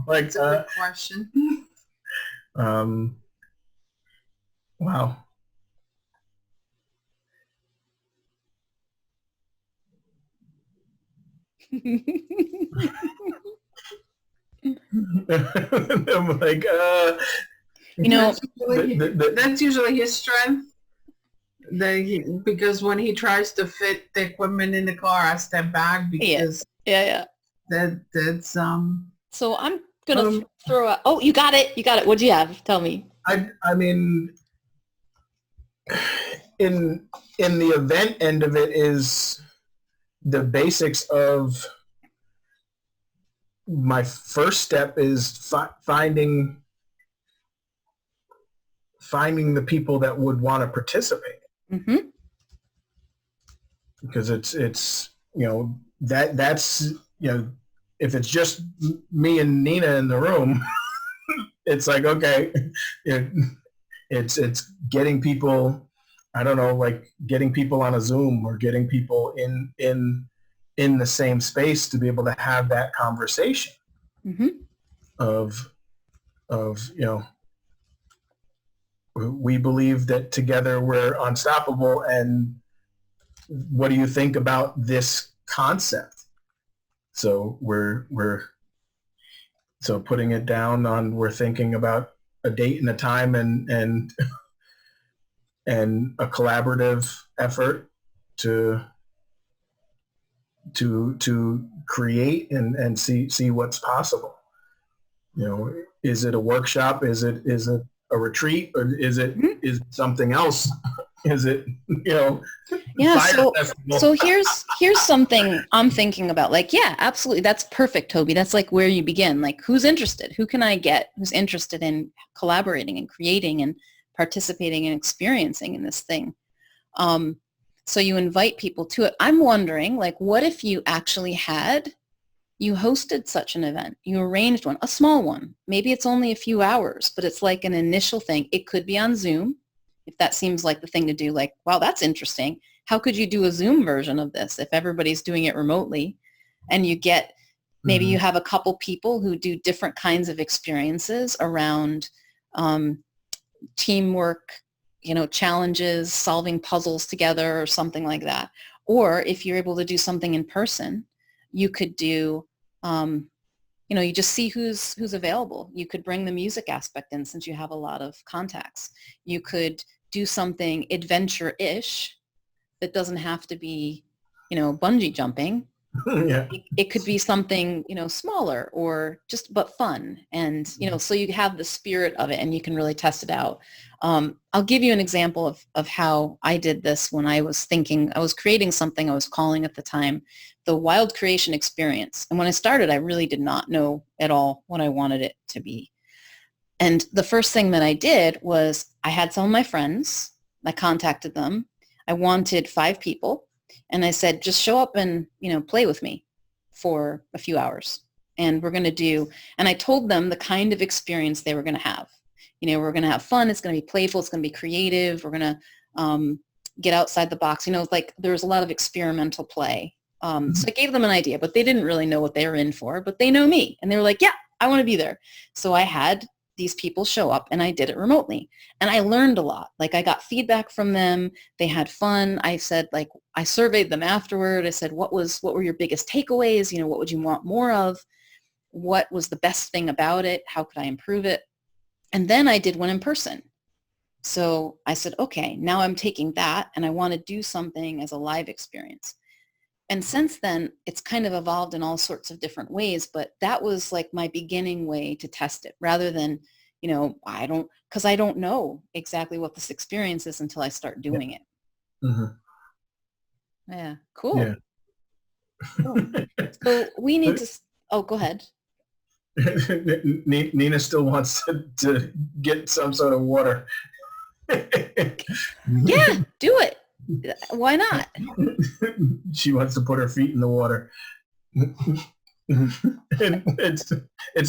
Like Good question. Wow. I'm like, that's usually his strength. Because when he tries to fit the equipment in the car, I step back because that's So I'm gonna throw out. Oh, you got it. What'd you have? Tell me. I mean, in the event end of it is the basics of my first step is finding the people that would want to participate. Because it's that's if it's just me and Nina in the room, it's like, okay, it's getting people, I don't know, like getting people on a Zoom or getting people in the same space to be able to have that conversation of we believe that together we're unstoppable, and what do you think about this concept? So we're putting it down on, we're thinking about a date and a time and a collaborative effort to create and see what's possible. Is it a workshop? Is it a retreat, or is it something else? Is it So here's something I'm thinking about. Like, yeah, absolutely, that's perfect, Hobie. That's like where you begin. Like, who's interested? Who can I get who's interested in collaborating and creating and participating and experiencing in this thing? So you invite people to it. I'm wondering, like, what if you actually you hosted such an event, you arranged one, a small one. Maybe it's only a few hours, but it's like an initial thing. It could be on Zoom, if that seems like the thing to do. Like, wow, that's interesting. How could you do a Zoom version of this if everybody's doing it remotely? And you get Maybe you have a couple people who do different kinds of experiences around teamwork, challenges, solving puzzles together or something like that. Or if you're able to do something in person, you could do, you just see who's available. You could bring the music aspect in since you have a lot of contacts. You could do something adventure-ish that doesn't have to be, bungee jumping. Yeah. It could be something, smaller or just, but fun. And, so you have the spirit of it and you can really test it out. I'll give you an example of how I did this when I was creating something I was calling at the time the Wild Creation Experience. And when I started, I really did not know at all what I wanted it to be. And the first thing that I did was I had some of my friends, I contacted them. I wanted 5 people. And I said, just show up and, play with me for a few hours. And we're going to do, and I told them the kind of experience they were going to have. We're going to have fun. It's going to be playful. It's going to be creative. We're going to get outside the box. Like there's a lot of experimental play. So I gave them an idea, but they didn't really know what they were in for. But they know me. And they were like, yeah, I want to be there. So I had these people show up and I did it remotely. And I learned a lot. Like I got feedback from them. They had fun. I said, I surveyed them afterward. I said, what were your biggest takeaways? What would you want more of? What was the best thing about it? How could I improve it? And then I did one in person. So I said, okay, now I'm taking that and I want to do something as a live experience. And since then, it's kind of evolved in all sorts of different ways, but that was like my beginning way to test it rather than, because I don't know exactly what this experience is until I start doing it. Mm-hmm. Yeah, cool. Yeah. Cool. So we need to, go ahead. Nina still wants to get some sort of water. Yeah, do it. Why not? She wants to put her feet in the water. It's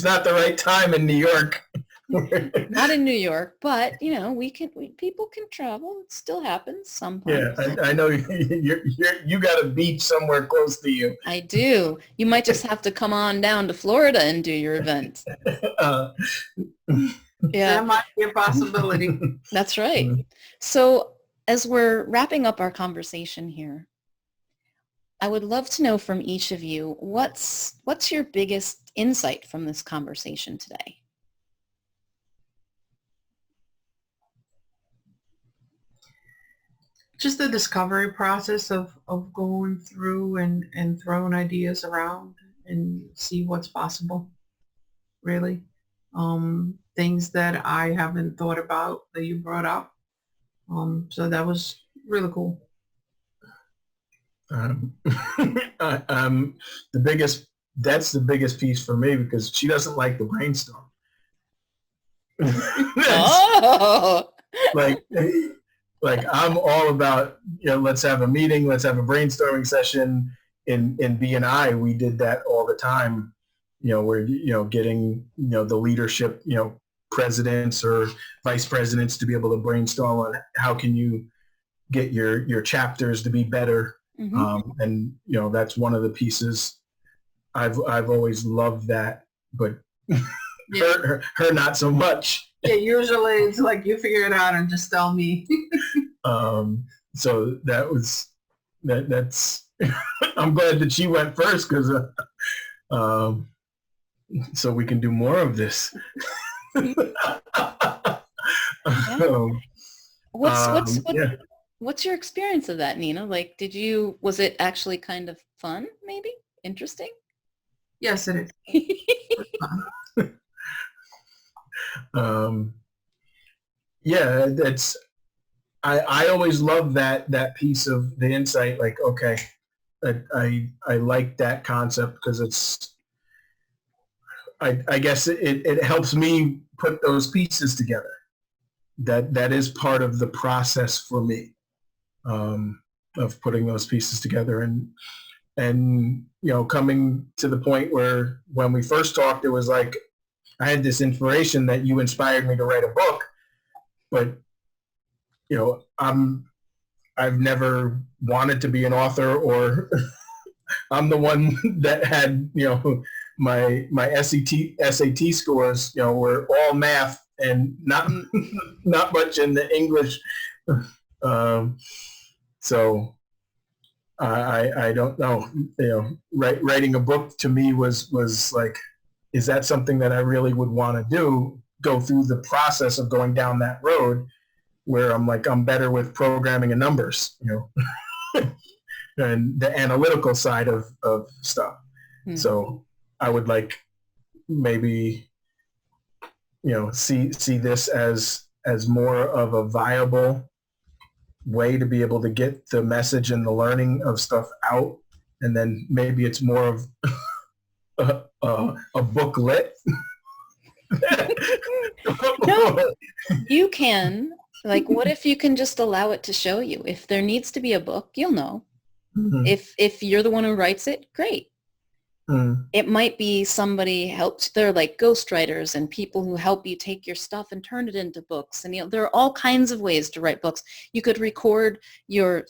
not the right time in New York. Not in New York, but people can travel. It still happens sometimes. Yeah, I know you got a beach somewhere close to you. I do. You might just have to come on down to Florida and do your event. Yeah, that might be a possibility. That's right. So as we're wrapping up our conversation here, I would love to know from each of you, what's your biggest insight from this conversation today? Just the discovery process of going through and throwing ideas around and see what's possible, really. Things that I haven't thought about that you brought up. So that was really cool. That's the biggest piece for me because she doesn't like the brainstorm. Like I'm all about, let's have a meeting, let's have a brainstorming session. In B&I, we did that all the time. We're, getting, the leadership, presidents or vice presidents to be able to brainstorm on how can you get your chapters to be better. Mm-hmm. And that's one of the pieces I've always loved that, but her not so much. Yeah, usually it's like you figure it out and just tell me. So that's I'm glad that she went first because so we can do more of this. What's your experience of that, Nina? Like, was it actually kind of fun, maybe? Interesting? Yes, it is. I always love that piece of the insight. Like, okay, I like that concept because it's, I guess it helps me put those pieces together. That is part of the process for me, of putting those pieces together and coming to the point where when we first talked, it was like I had this inspiration that you inspired me to write a book, but I've never wanted to be an author, or I'm the one that had my SAT scores, were all math and not much in the English. So I don't know. Writing a book to me was like, is that something that I really would want to do? Go through the process of going down that road, where I'm better with programming and numbers, and the analytical side of stuff. Mm-hmm. So I would maybe, see this as more of a viable way to be able to get the message and the learning of stuff out. And then maybe it's more of a booklet. No, you can. What if you can just allow it to show you? If there needs to be a book, you'll know. Mm-hmm. If you're the one who writes it, great. Mm. It might be somebody helps. They're like ghostwriters and people who help you take your stuff and turn it into books. And there are all kinds of ways to write books. You could record your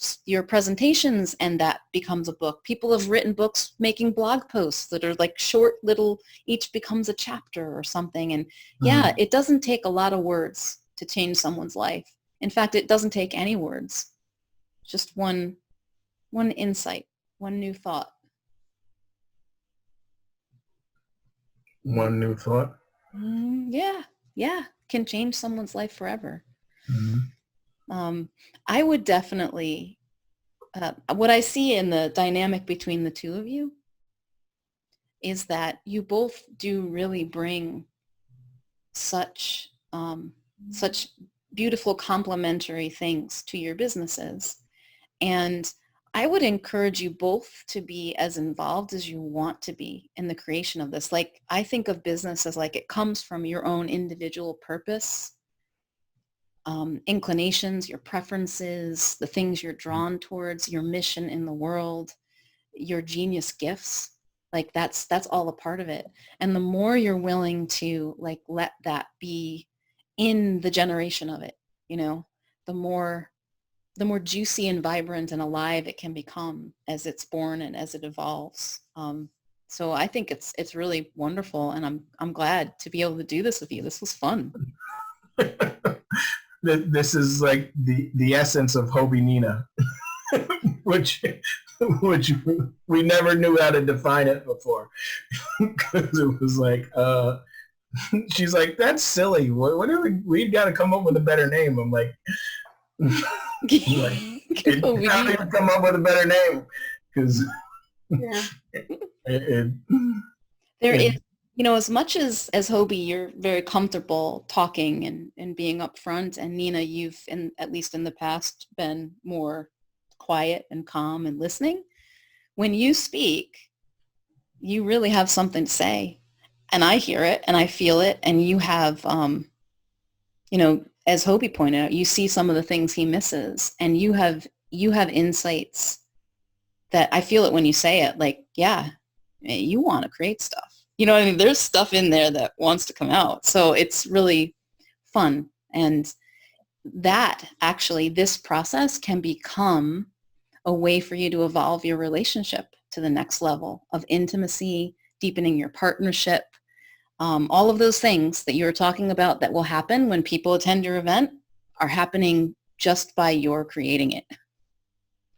presentations and that becomes a book. People have written books making blog posts that are short little, each becomes a chapter or something. And yeah, it doesn't take a lot of words to change someone's life. In fact, it doesn't take any words. Just one insight, one new thought. One new thought. Yeah, can change someone's life forever. Mm-hmm. I would definitely, what I see in the dynamic between the two of you is that you both do really bring such beautiful complementary things to your businesses. And I would encourage you both to be as involved as you want to be in the creation of this. I think of business as it comes from your own individual purpose, inclinations, your preferences, the things you're drawn towards, your mission in the world, your genius gifts. That's all a part of it. And the more you're willing to let that be in the generation of it, the more juicy and vibrant and alive it can become as it's born and as it evolves. So I think it's really wonderful, and I'm glad to be able to do this with you. This was fun. This is the essence of Hobie Nina, which we never knew how to define it before, because it was she's like, that's silly. Whatever, we've got to come up with a better name. I'm like. How do you come up with a better name? Because there is, as much as Hobie, you're very comfortable talking and being upfront, and Nina, you've at least in the past been more quiet and calm and listening. When you speak, you really have something to say, and I hear it and I feel it, and you have as Hobie pointed out, you see some of the things he misses, and you have insights that I feel it when you say it. You want to create stuff. There's stuff in there that wants to come out. So it's really fun. And that actually, this process can become a way for you to evolve your relationship to the next level of intimacy, deepening your partnership. All of those things that you were talking about that will happen when people attend your event are happening just by your creating it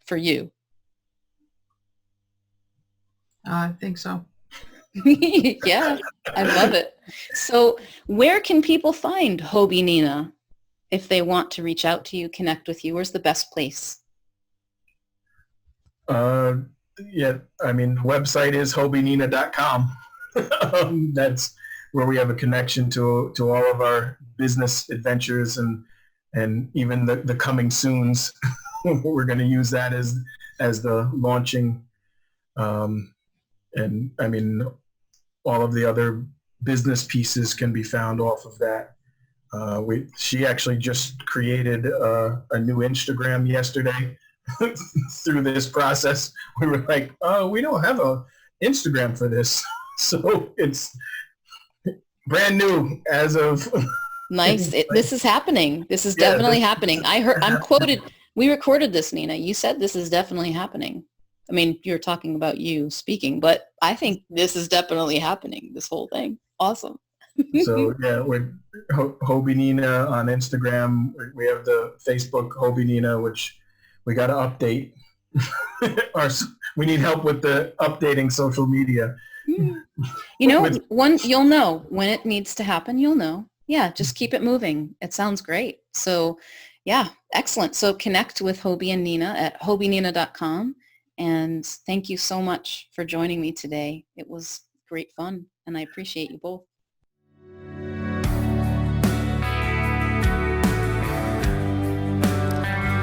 for you. I think so. Yeah, I love it. So where can people find Hobie Nina if they want to reach out to you, connect with you? Where's the best place? The website is hobienina.com. That's where we have a connection to all of our business adventures and even the coming soons. We're going to use that as the launching. All of the other business pieces can be found off of that. She actually just created a new Instagram yesterday through this process. We were like, oh, we don't have a Instagram for this. So it's brand new as of. Nice. This is happening. This is definitely happening. I'm quoted. We recorded this, Nina. You said this is definitely happening. I mean, you're talking about you speaking, but I think this is definitely happening, this whole thing. Awesome. So yeah, we're Hobie Nina on Instagram. We have the Facebook Hobie Nina, which we got to update. We need help with the updating social media. You know, you'll know when it needs to happen. You'll know. Yeah, just keep it moving. It sounds great. So yeah, excellent. So connect with Hobie and Nina at hobienina.com. And thank you so much for joining me today. It was great fun, and I appreciate you both.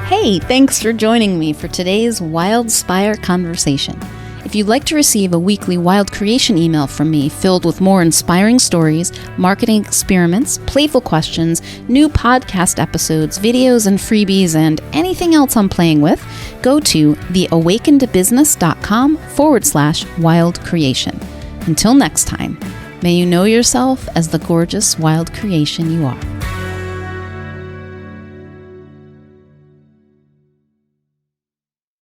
Hey, thanks for joining me for today's Wildspire conversation. If you'd like to receive a weekly Wild Creation email from me filled with more inspiring stories, marketing experiments, playful questions, new podcast episodes, videos and freebies, and anything else I'm playing with, go to theawakenedbusiness.com/wild creation. Until next time, may you know yourself as the gorgeous wild creation you are.